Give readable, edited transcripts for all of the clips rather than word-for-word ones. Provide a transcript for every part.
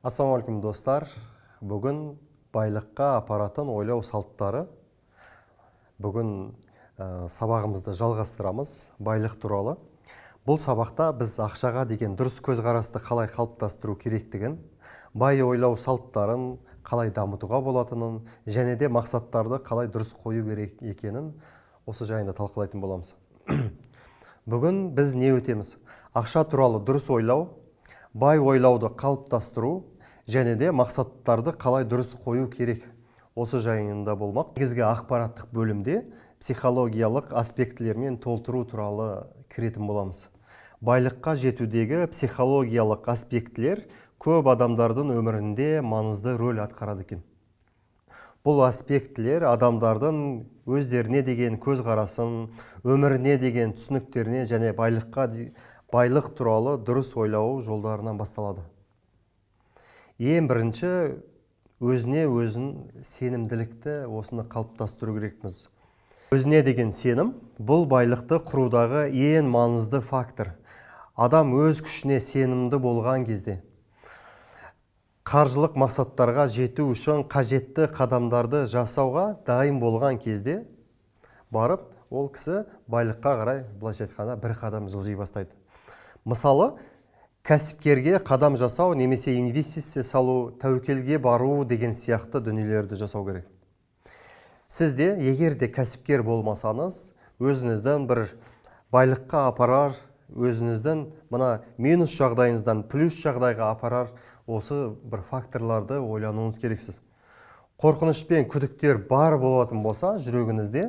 Ассалаумалейкум достар. Бүгін байлыққа апаратын ойлау салттары. Бүгін сабағымызды жалғастырамыз байлық туралы. Бұл сабақта біз ақшаға деген дұрыс көзқарасты қалай қалыптастыру керектігін, бай ойлау салттарын қалай дамытуға болатынын, және де мақсаттарды қалай дұрыс қою керек екенін осы жайында талқылайтын боламыз. Бүгін біз не өтеміз? Ақша туралы дұрыс ойлау, бай ойлауды қалыптастыру және де мақсаттарды қалай дұрыс қою керек. Осы жайында болмақ. Негізгі ақпараттық бөлімде психологиялық аспектілермен толтыру туралы кіретін боламыз. Байлыққа жетудегі психологиялық аспектілер көп адамдардың өмірінде маңызды рөл атқарады екен. Бұл аспектілер адамдардың өздеріне деген көзқарасын, өміріне деген түсініктеріне және байлық туралы дұрыс ойлау жолдарынан басталады. Ең бірінші, өзіне өзін сенімділікті осыны қалыптастыру керекпіз. Өзіне деген сенім бұл байлықты құрудағы ең маңызды фактор. Адам өз күшіне сенімді болған кезде, қаржылық мақсаттарға жету үшін қажетті қадамдарды жасауға дайын болған кезде барып, ол кісі байлыққа қарай, былайша айтқанда, бір қадам жылжи бастайды. Мысалы, кәсіпкерге қадам жасау немесе инвестиция салу, тәуекелге бару деген сияқты дүниелерді жасау керек. Сізде егер де кәсіпкер болмасаңыз, өзіңіздің бір байлыққа апарар, өзіңіздің мына минус жағдайыңыздан плюс жағдайға апарар осы бір факторларды ойлануыңыз керексіз. Қорқыныш пен күдіктер бар болатын болса жүрегіңізде,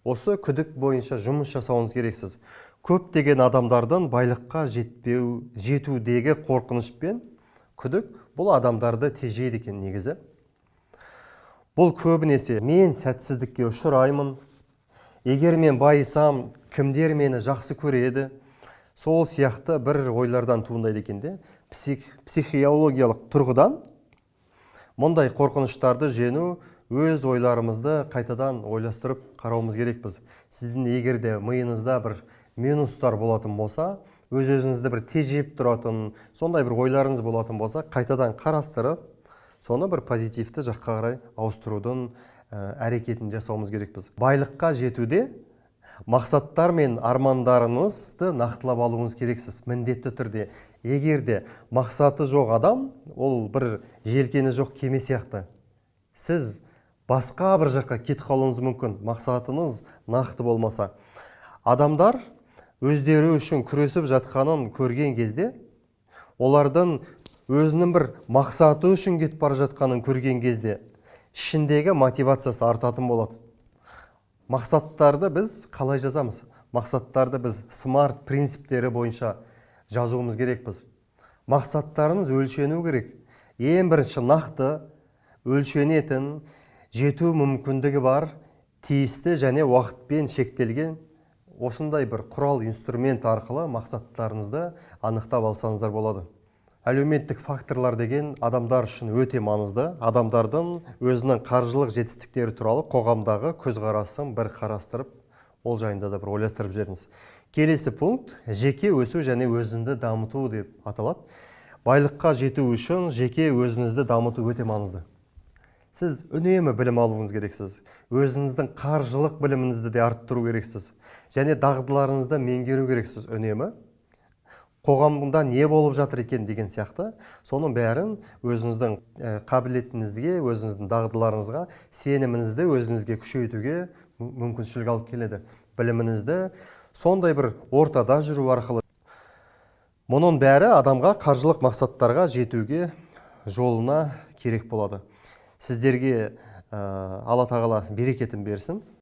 осы күдік бойынша жұмыс жасауыңыз керексіз. Көптеген адамдардың байлыққа жетудегі қорқыныш пен күдік бұл адамдарды тежейді екен негізі. Бұл көбінесе мен сәтсіздікке ұшыраймын, егер мен байысам, кімдер мені жақсы көреді, сол сияқты бір ойлардан туындайды екен де. Психологиялық тұрғыдан мұндай қорқыныштарды жеңу, өз ойларымызды қайтадан ойластырып қарауымыз керекпіз. Сіздің егер де миыңызда бір минустар болатын болса, өз-өзіңізді бір тежеп тұратын, сондай бір ойларыңыз болатын болса, қайтадан қарастырып, соны бір позитивті жаққа қарай ауыстырудың әрекетін жасауымыз керекпіз. Байлыққа жетуде мақсаттар мен армандарыңызды нақтылап алуыңыз керексіз, міндетті түрде. Егер де мақсаты жоқ адам, ол бір желкені жоқ кеме сияқты. Сіз басқа бір жаққа кетіп қалуыңыз мүмкін, мақсатыңыз нақты болмаса. Адамдар өздері үшін күресіп жатқанын көрген кезде, олардың өзінің бір мақсаты үшін кетіп бара жатқанын көрген кезде, ішіндегі мотивациясы артатын болады. Мақсаттарды біз қалай жазамыз? Мақсаттарды біз смарт принциптері бойынша жазуымыз керекпіз. Мақсаттарыңыз өлшену керек. Ең бірінші нақты, өлшенетін, жету мүмкіндігі бар, тиісті және уақытпен шектелген осындай бір құрал, инструмент арқылы мақсаттарыңызды анықтап алсаңыздар болады. Әлеуметтік факторлар деген адамдар үшін өте маңызды. Адамдардың өзінің қаржылық жетістіктері туралы қоғамдағы көзқарасын бір қарастырып, ол жайында да бір ойластырып жіберіңіз. Келесі пункт жеке өсу және өзіңді дамыту деп аталады. Байлыққа жету үшін жеке өзіңізді дамыту өте маңызды. Сіз үнемі білім алуыңыз керексіз. Өзіңіздің қаржылық біліміңізді де арттыру керексіз. Және дағдыларыңызды меңгеру керексіз үнемі. Қоғамда не болып жатыр екен деген сияқты, соның бәрін өзіңіздің қабілетіңізге, өзіңіздің дағдыларыңызға, сеніміңізді өзіңізге күшейтуге мүмкіншілік алып келеді. Біліміңізді сондай бір ортада жүру арқылы. Мұның бәрі адамға қаржылық мақсаттарға жетуге жолына керек болады. Сіздерге Алла тағала берекетін берсін.